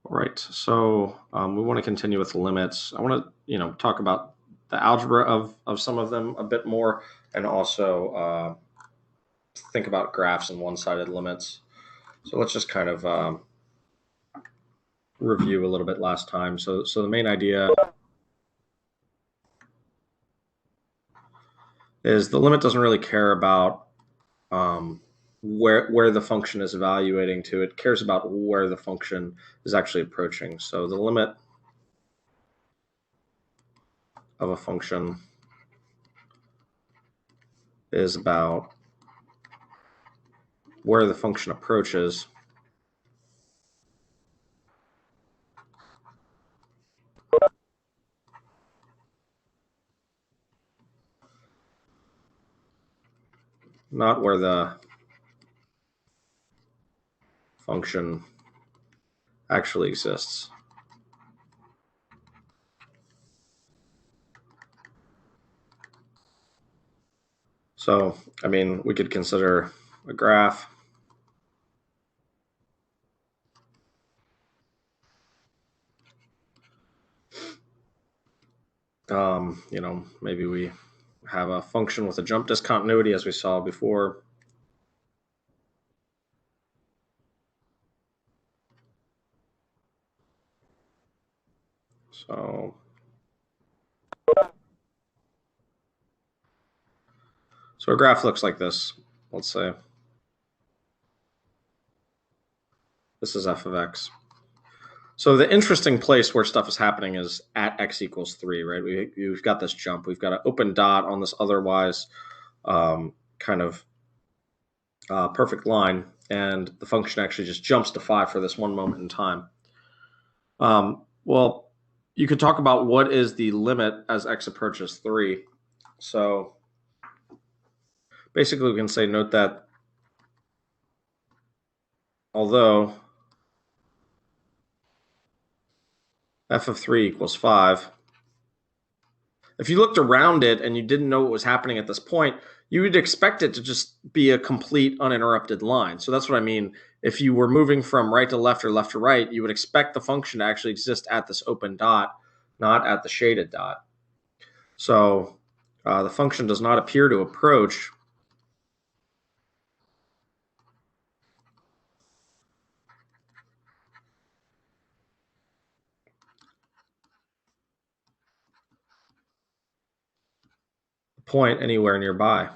All right, so we want to continue with limits. I want to, talk about the algebra of some of them a bit more, and also think about graphs and one-sided limits. So let's just kind of review a little bit last time. So the main idea is the limit doesn't really care about where the function is evaluating to. It cares about where the function is actually approaching. So the limit of a function is about where the function approaches not where the function actually exists. So, I mean, we could consider a graph. Maybe we have a function with a jump discontinuity as we saw before. So a graph looks like this, let's say. This is f of x. So the interesting place where stuff is happening is at x equals 3, right? We've got this jump. We've got an open dot on this otherwise kind of perfect line, and the function actually just jumps to 5 for this one moment in time. Well, you could talk about what is the limit as x approaches 3. So basically we can say, note that although f of 3 equals 5, if you looked around it and you didn't know what was happening at this point, you would expect it to just be a complete uninterrupted line. So that's what I mean. If you were moving from right to left or left to right, you would expect the function to actually exist at this open dot, not at the shaded dot. So the function does not appear to approach the point anywhere nearby.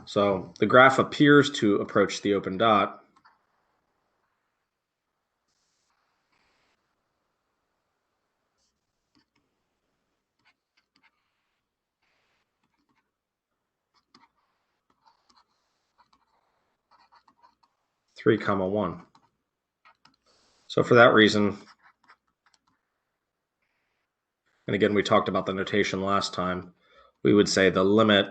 So the graph appears to approach the open dot. Three comma 1. So for that reason, and again, we talked about the notation last time, we would say the limit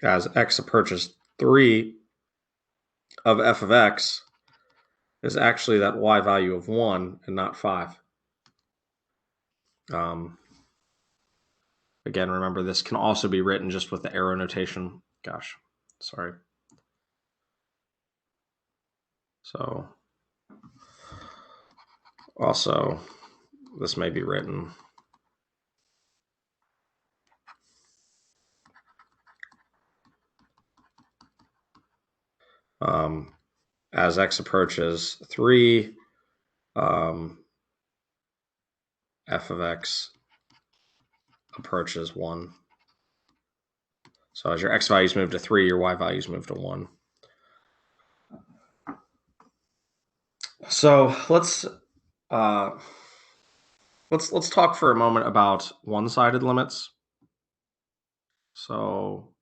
as x approaches 3 of f of x is actually that y value of 1 and not 5. Again, remember, this can also be written just with the arrow notation. Gosh, sorry. So also, this may be written as x approaches 3, f of x approaches 1. So as your x values move to 3, your y values move to 1. So let's talk for a moment about one-sided limits. So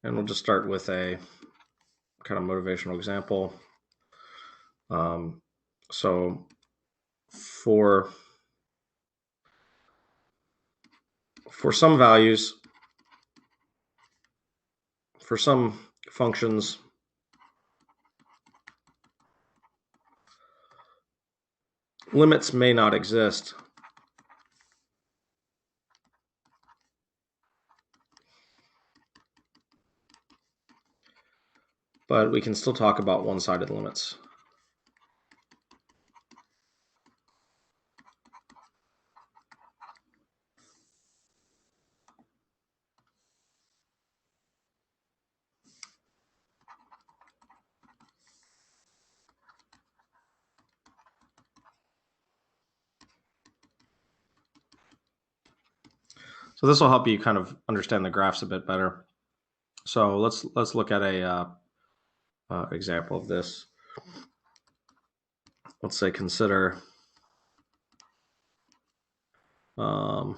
and we'll just start with a kind of motivational example. So for for some values, for some functions, limits may not exist. But we can still talk about one-sided limits. So this will help you kind of understand the graphs a bit better. So let's look at a example of this. Let's say consider so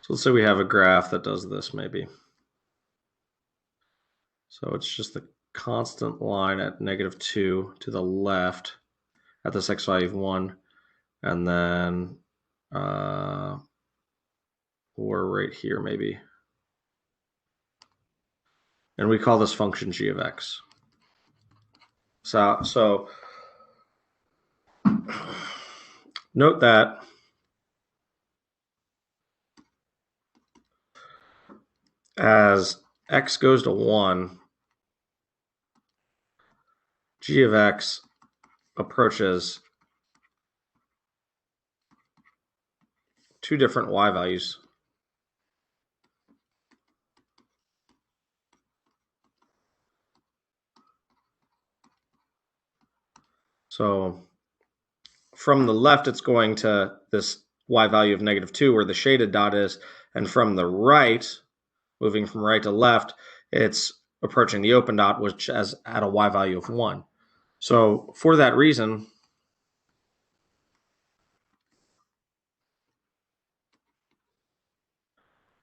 let's say we have a graph that does this maybe. So it's just the constant line at -2 to the left at this x value of 1, and then we're right here maybe. And we call this function g of x. So note that as x goes to 1, g of x approaches two different y values. So from the left, it's going to this y value of -2 where the shaded dot is, and from the right, moving from right to left, it's approaching the open dot, which is at a y value of 1. So for that reason,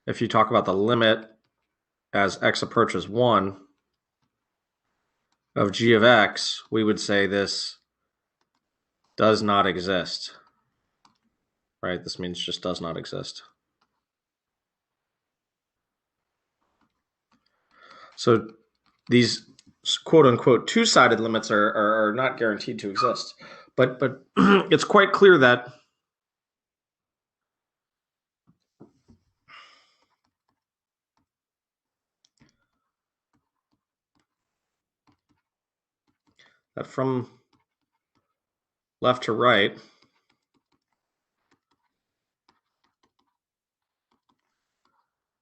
if you talk about the limit as x approaches 1 of g of x, we would say this does not exist, right? This means just does not exist. So these quote-unquote two-sided limits are not guaranteed to exist. But it's quite clear that from left to right,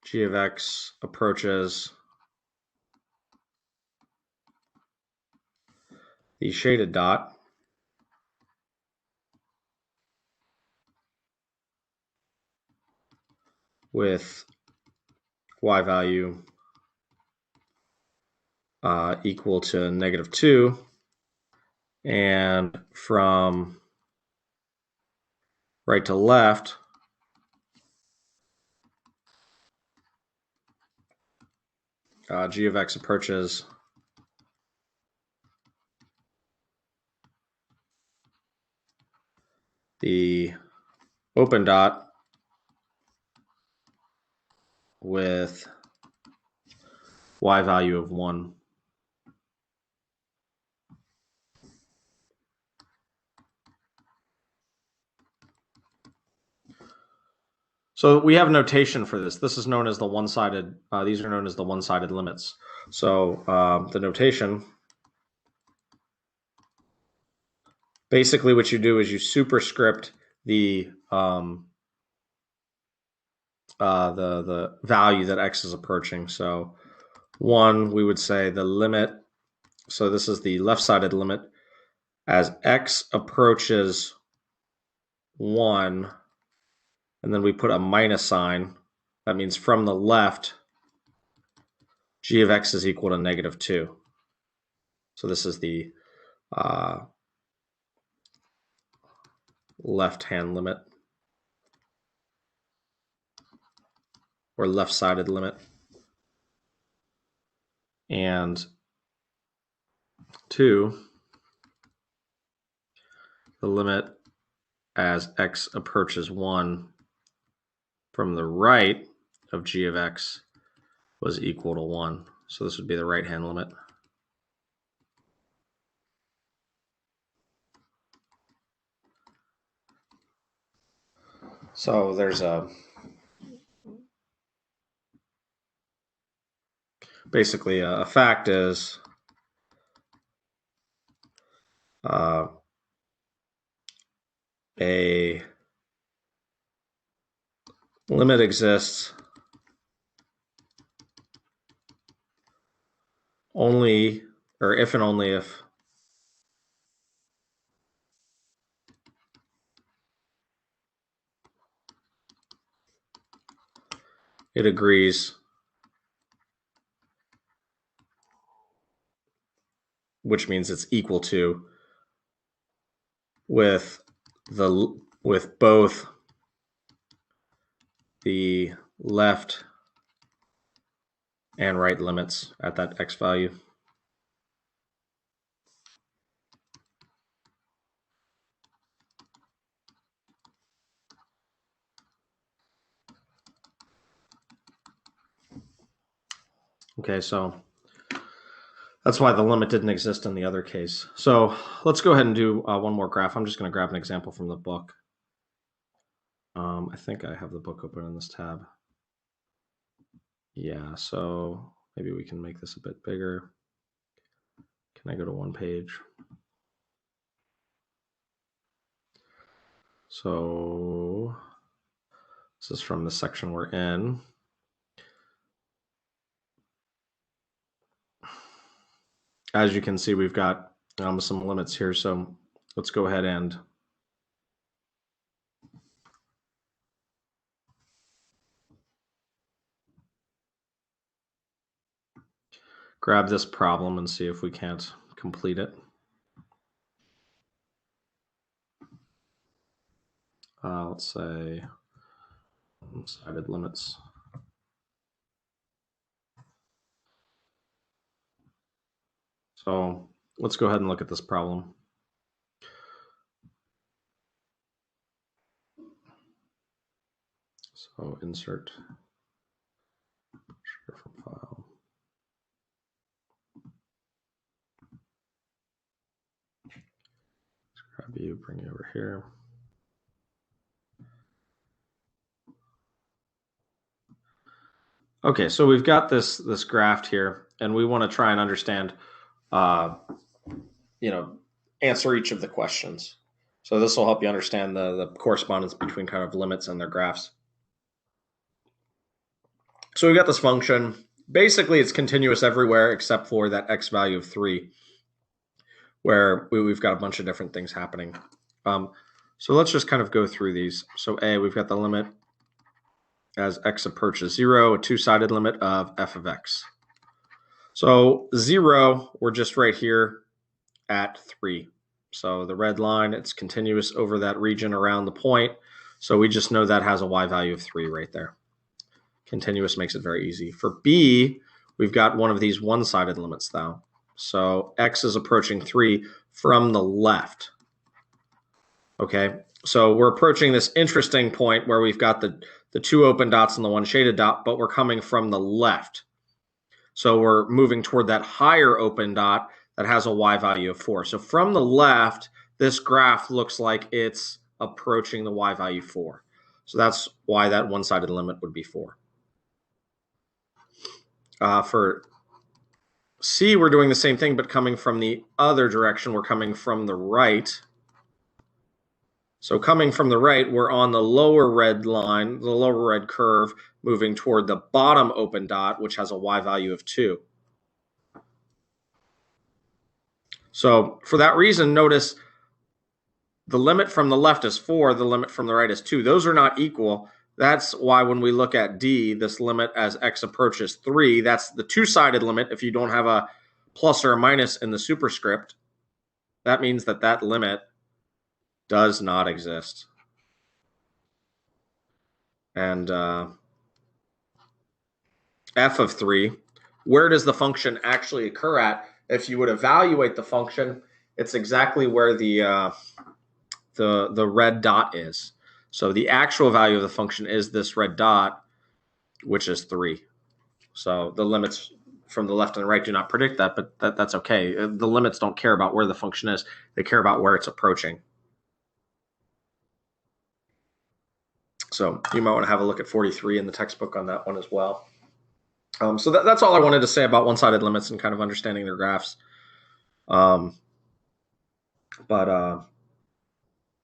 g of x approaches the shaded dot with y value equal to -2, and from right to left, g of x approaches the open dot with y value of 1. So we have notation for this. This is known as the one-sided, these are known as the one-sided limits. So the notation, basically what you do is you superscript the value that x is approaching. So 1, we would say the limit, so this is the left-sided limit, as x approaches 1, and then we put a minus sign. That means from the left, g of x is equal to -2. So this is the left-hand limit, or left-sided limit. And to the limit as x approaches 1 from the right of g of x was equal to 1. So this would be the right-hand limit. So there's basically a fact is a limit exists only, or if and only if it agrees, which means it's equal to, with both the left and right limits at that x value. Okay, so that's why the limit didn't exist in the other case. So let's go ahead and do one more graph. I'm just going to grab an example from the book. I think I have the book open in this tab. Yeah, so maybe we can make this a bit bigger. Can I go to one page? So this is from the section we're in. As you can see, we've got some limits here. So let's go ahead and grab this problem and see if we can't complete it. Let's say one-sided limits. So let's go ahead and look at this problem. So insert share from file. Let's grab you, bring you over here. Okay, so we've got this graph here, and we want to try and understand, answer each of the questions. So this will help you understand the correspondence between kind of limits and their graphs. So we've got this function. Basically, it's continuous everywhere except for that x value of 3, where we've got a bunch of different things happening. So let's just kind of go through these. So A, we've got the limit as x approaches 0, a two-sided limit of f of x. So 0, we're just right here at 3. So the red line, it's continuous over that region around the point. So we just know that has a y value of 3 right there. Continuous makes it very easy. For B, we've got one of these one-sided limits though. So x is approaching 3 from the left. Okay, so we're approaching this interesting point where we've got the two open dots and the one shaded dot, but we're coming from the left. So we're moving toward that higher open dot that has a y value of 4. So from the left, this graph looks like it's approaching the y value 4. So that's why that one-sided limit would be 4. For C, we're doing the same thing, but coming from the other direction. We're coming from the right. So coming from the right, we're on the lower red line, the lower red curve, moving toward the bottom open dot, which has a y value of 2. So for that reason, notice the limit from the left is 4, the limit from the right is 2. Those are not equal. That's why when we look at D, this limit as x approaches 3, that's the two-sided limit. If you don't have a plus or a minus in the superscript, that means that that limit does not exist. And f of 3, where does the function actually occur at? If you would evaluate the function, it's exactly where the red dot is. So the actual value of the function is this red dot, which is 3. So the limits from the left and the right do not predict that, but that's okay. The limits don't care about where the function is. They care about where it's approaching. So you might want to have a look at 43 in the textbook on that one as well. So that's all I wanted to say about one-sided limits and kind of understanding their graphs.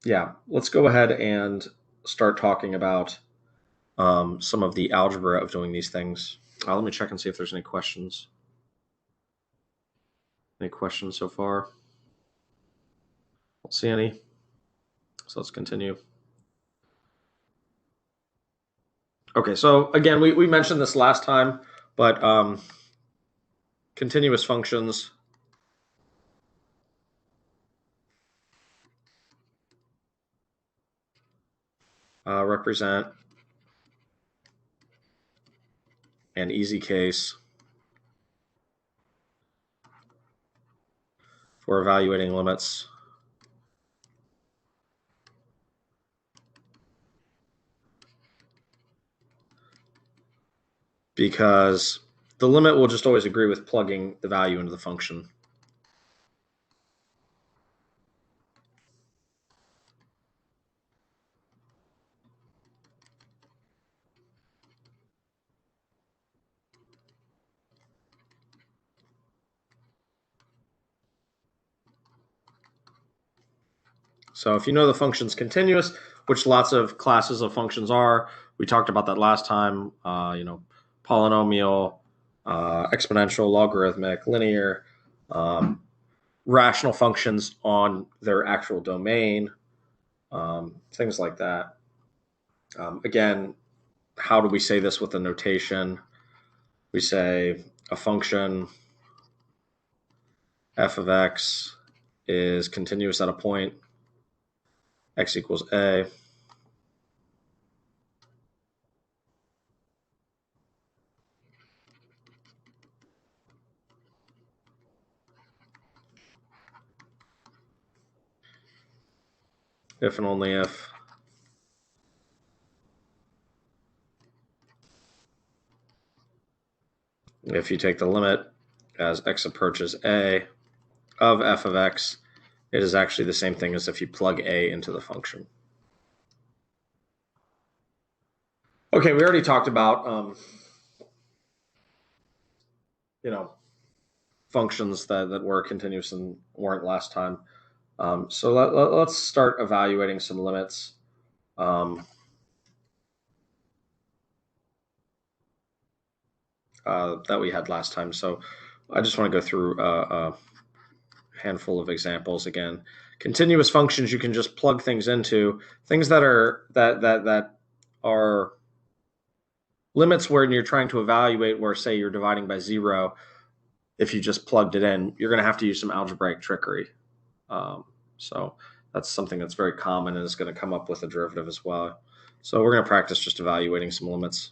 Yeah, let's go ahead and start talking about some of the algebra of doing these things. Let me check and see if there's any questions. Any questions so far? Don't see any. So let's continue. Okay, so again, we mentioned this last time, but continuous functions represent an easy case for evaluating limits because the limit will just always agree with plugging the value into the function. So if you know the function's continuous, which lots of classes of functions are, we talked about that last time, polynomial, exponential, logarithmic, linear, rational functions on their actual domain, things like that. Again, how do we say this with a notation? We say a function f of x is continuous at a point x equals a. If and only if you take the limit as x approaches a of f of x, it is actually the same thing as if you plug a into the function. Okay, we already talked about functions that were continuous and weren't last time. So let's start evaluating some limits. That we had last time. So I just want to go through a handful of examples again. Continuous functions you can just plug things into. Things that are limits where you're trying to evaluate where, say, you're dividing by 0. If you just plugged it in, you're going to have to use some algebraic trickery. So that's something that's very common and is going to come up with a derivative as well. So we're going to practice just evaluating some limits.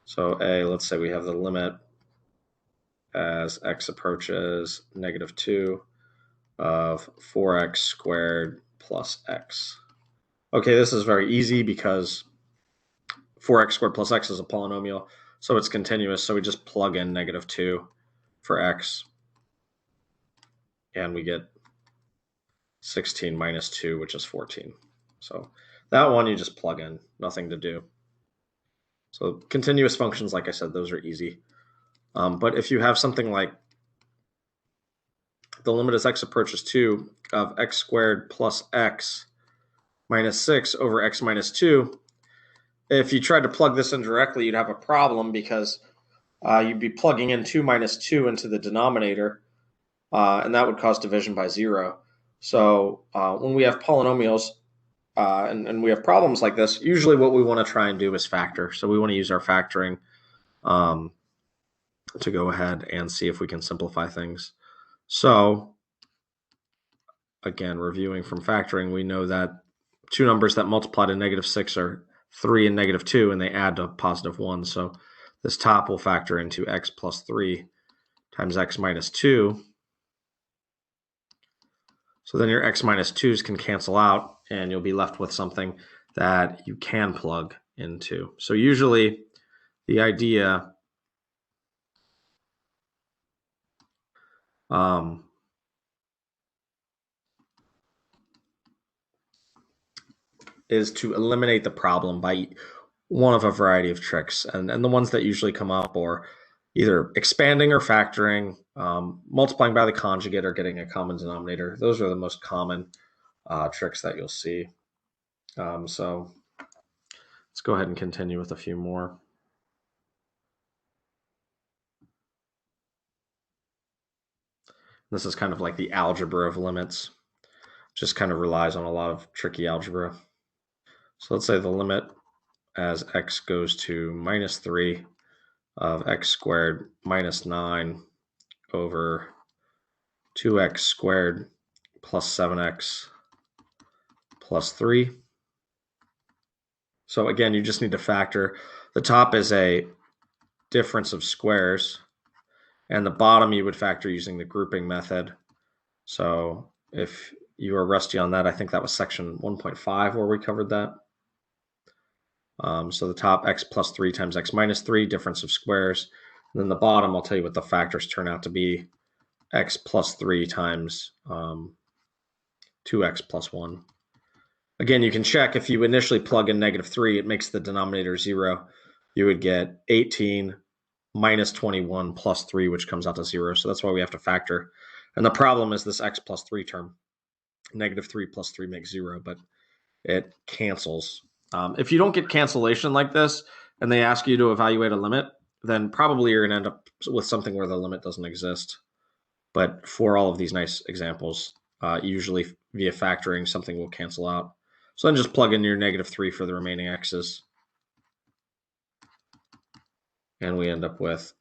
So let's say we have the limit as x approaches -2 of 4x squared plus x. Okay, this is very easy because 4x squared plus x is a polynomial, so it's continuous. So we just plug in -2 for x, and we get 16 minus 2, which is 14. So that one you just plug in, nothing to do. So continuous functions, like I said, those are easy. But if you have something like the limit as x approaches 2 of x squared plus x minus 6 over x minus 2, if you tried to plug this in directly, you'd have a problem because you'd be plugging in 2 minus 2 into the denominator, and that would cause division by 0. So when we have polynomials and we have problems like this, usually what we want to try and do is factor. So we want to use our factoring to go ahead and see if we can simplify things. So again, reviewing from factoring, we know that two numbers that multiply to -6 are 3 and negative 2, and they add to positive 1. So this top will factor into x plus 3 times x minus 2. So then your x minus 2's can cancel out, and you'll be left with something that you can plug into. So usually the idea is to eliminate the problem by one of a variety of tricks. And the ones that usually come up are either expanding or factoring, multiplying by the conjugate, or getting a common denominator. Those are the most common tricks that you'll see. So let's go ahead and continue with a few more. This is kind of like the algebra of limits. Just kind of relies on a lot of tricky algebra. So let's say the limit as x goes to minus 3 of x squared minus 9 over 2x squared plus 7x plus 3. So again, you just need to factor. The top is a difference of squares, and the bottom you would factor using the grouping method. So if you are rusty on that, I think that was section 1.5 where we covered that. So the top, x plus 3 times x minus 3, difference of squares. And then the bottom, I'll tell you what the factors turn out to be. X plus 3 times 2x plus 1. Again, you can check if you initially plug in negative 3, it makes the denominator 0. You would get 18 minus 21 plus 3, which comes out to 0. So that's why we have to factor. And the problem is this x plus 3 term. Negative 3 plus 3 makes 0, but it cancels. If you don't get cancellation like this and they ask you to evaluate a limit, then probably you're going to end up with something where the limit doesn't exist. But for all of these nice examples, usually via factoring, something will cancel out. So then just plug in your negative 3 for the remaining x's. And we end up with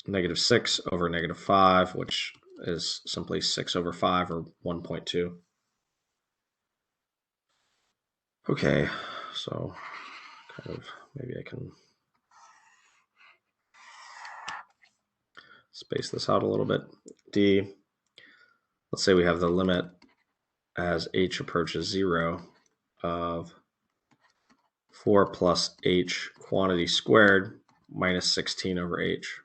negative 6 over negative 5, which is simply 6 over 5, or 1.2. Okay, so kind of maybe I can space this out a little bit. D, let's say we have the limit as h approaches 0 of 4 plus h quantity squared minus 16 over h.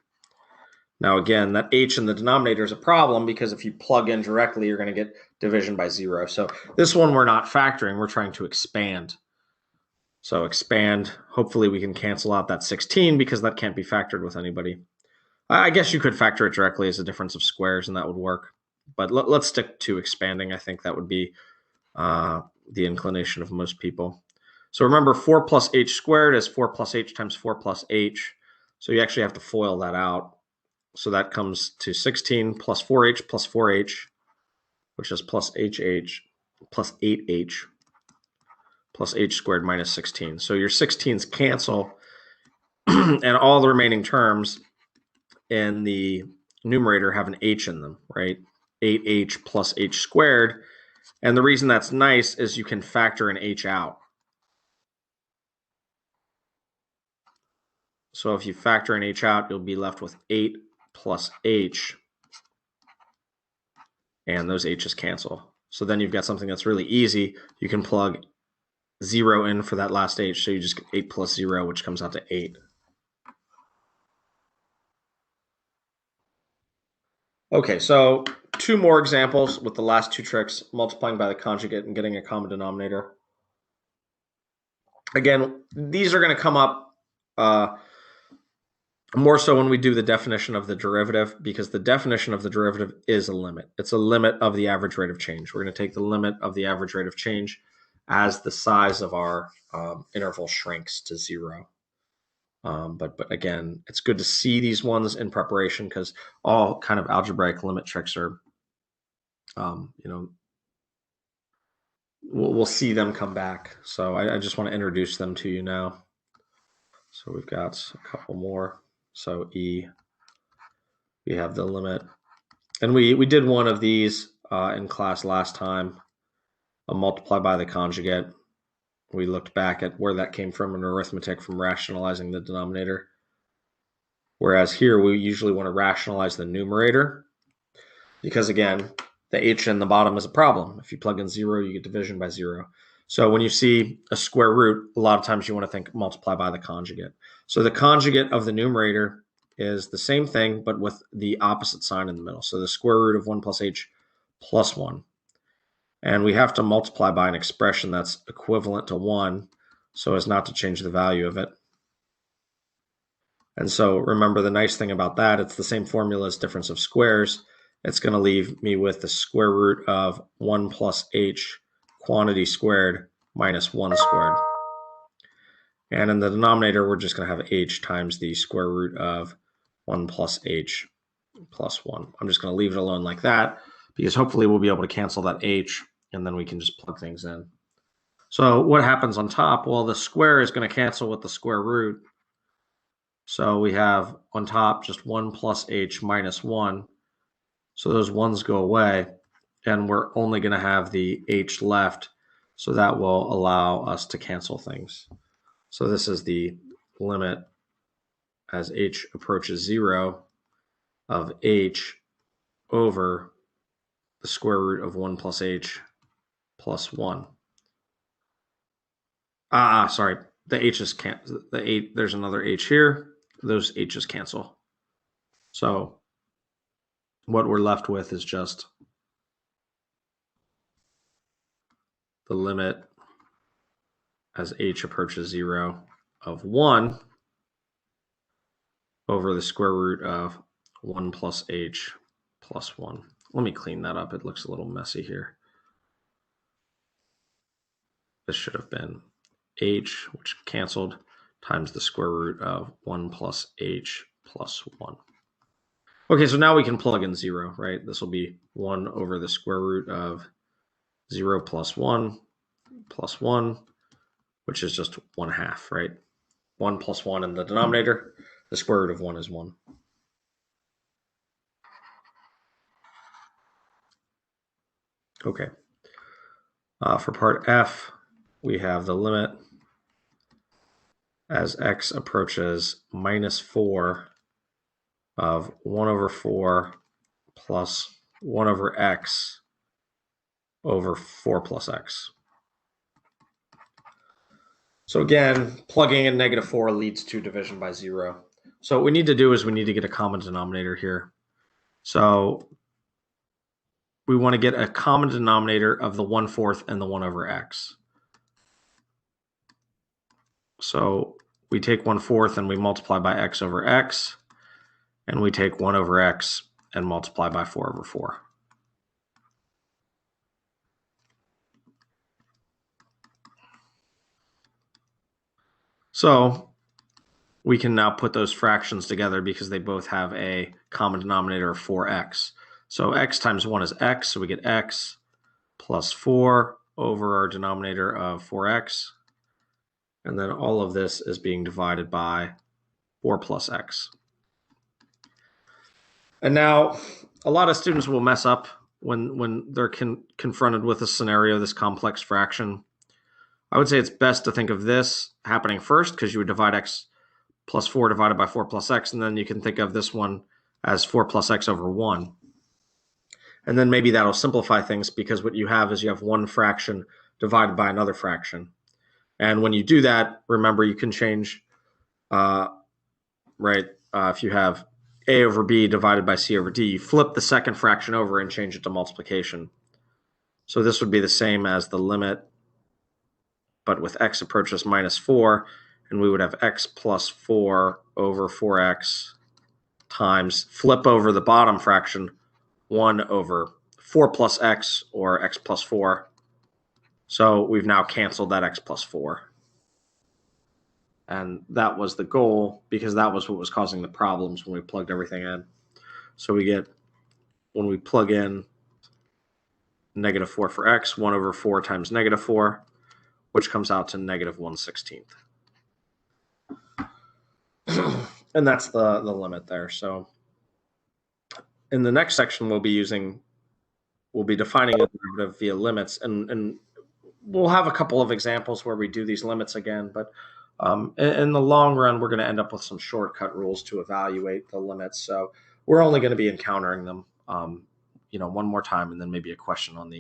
Now again, that h in the denominator is a problem because if you plug in directly, you're going to get division by 0. So this one we're not factoring, we're trying to expand. So expand, hopefully we can cancel out that 16 because that can't be factored with anybody. I guess you could factor it directly as a difference of squares and that would work. But let's stick to expanding. I think that would be the inclination of most people. So remember, 4 plus h squared is 4 plus h times 4 plus h. So you actually have to FOIL that out. So that comes to 16 plus 4h, which is plus hh plus 8h plus h squared minus 16. So your 16s cancel, and all the remaining terms in the numerator have an h in them, right? 8h plus h squared. And the reason that's nice is you can factor an h out. So if you factor an h out, you'll be left with 8 plus h, and those h's cancel. So then you've got something that's really easy. You can plug 0 in for that last h, so you just get 8 plus 0, which comes out to 8. Okay, so 2 more examples with the last 2 tricks, multiplying by the conjugate and getting a common denominator. Again, these are going to come up more so when we do the definition of the derivative, because the definition of the derivative is a limit. It's a limit of the average rate of change. We're going to take the limit of the average rate of change as the size of our interval shrinks to 0. But again, it's good to see these ones in preparation because all kind of algebraic limit tricks are, we'll see them come back. So I just want to introduce them to you now. So we've got a couple more. So E, we have the limit. And we did one of these in class last time, a multiply by the conjugate. we looked back at where that came from in arithmetic from rationalizing the denominator. Whereas here, we usually want to rationalize the numerator because, again, the h in the bottom is a problem. If you plug in 0, you get division by 0. So when you see a square root, a lot of times you want to think multiply by the conjugate. So the conjugate of the numerator is the same thing, but with the opposite sign in the middle. So the square root of 1 plus h plus 1. And we have to multiply by an expression that's equivalent to 1 so as not to change the value of it. And so remember, the nice thing about that, it's the same formula as difference of squares. It's going to leave me with the square root of 1 plus h quantity squared minus 1 squared. And in the denominator, we're just going to have h times the square root of 1 plus h plus 1. I'm just going to leave it alone like that because hopefully we'll be able to cancel that h, and then we can just plug things in. So what happens on top? Well, the square is going to cancel with the square root. So we have on top just 1 plus h minus 1. So those 1's go away, and we're only going to have the h left. So that will allow us to cancel things. So this is the limit as h approaches 0 of h over the square root of 1 plus h plus 1. Sorry, the h's cancel. There's another h here. Those h's cancel. So what we're left with is just the limit as h approaches 0 of 1 over the square root of 1 plus h plus 1. Let me clean that up. It looks a little messy here. This should have been h, which canceled, times the square root of 1 plus h plus 1. Okay, so now we can plug in 0, right? This will be 1 over the square root of 0 plus 1, which is just 1/2, right? 1 plus 1 in the denominator. The square root of 1 is 1. Okay. For part F, we have the limit as x approaches minus 4 of 1 over 4 plus 1 over x over 4 plus x. So again, plugging in -4 leads to division by 0. So what we need to do is we need to get a common denominator here. So we want to get a common denominator of the 1/4 and the 1 over x. So we take 1/4 and we multiply by x over x, and we take 1 over x and multiply by 4 over 4. So we can now put those fractions together because they both have a common denominator of 4x. So x times 1 is x, so we get x plus 4 over our denominator of 4x. And then all of this is being divided by 4 plus x. And now a lot of students will mess up when they're confronted with a scenario, this complex fraction. I would say it's best to think of this happening first because you would divide x plus 4 divided by 4 plus x, and then you can think of this one as 4 plus x over 1. And then maybe that'll simplify things because what you have is you have one fraction divided by another fraction. And when you do that, remember you can change, if you have a over b divided by c over d, you flip the second fraction over and change it to multiplication. So this would be the same as the limit, but with x approaches minus 4, and we would have x plus 4 over 4x times, flip over the bottom fraction, 1 over 4 plus x, or x plus 4. So we've now canceled that x plus 4. And that was the goal because that was what was causing the problems when we plugged everything in. So we get, when we plug in -4 for x, 1 over 4 times -4, which comes out to -1/16. And that's the limit there. So in the next section, we'll be defining a derivative via limits. And we'll have a couple of examples where we do these limits again, but in the long run, we're going to end up with some shortcut rules to evaluate the limits. So we're only going to be encountering them, one more time, and then maybe a question on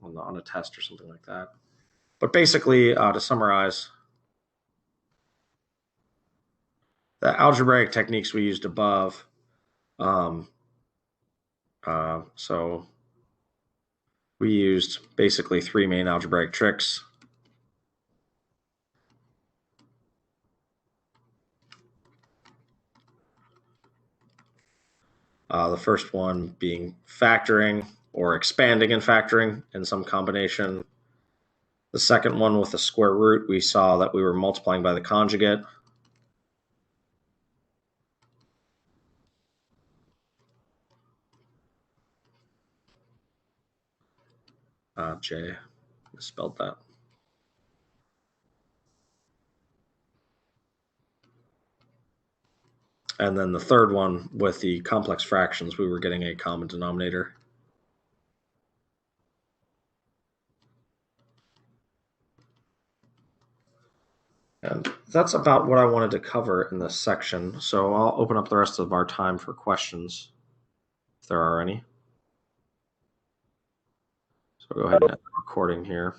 on a test or something like that. But basically, to summarize, the algebraic techniques we used above. So we used basically three main algebraic tricks. The first one being factoring or expanding and factoring in some combination. The second one with the square root, we saw that we were multiplying by the conjugate. J, misspelled that. And then the third one with the complex fractions, we were getting a common denominator. And that's about what I wanted to cover in this section. So I'll open up the rest of our time for questions, if there are any. So go ahead and end the recording here.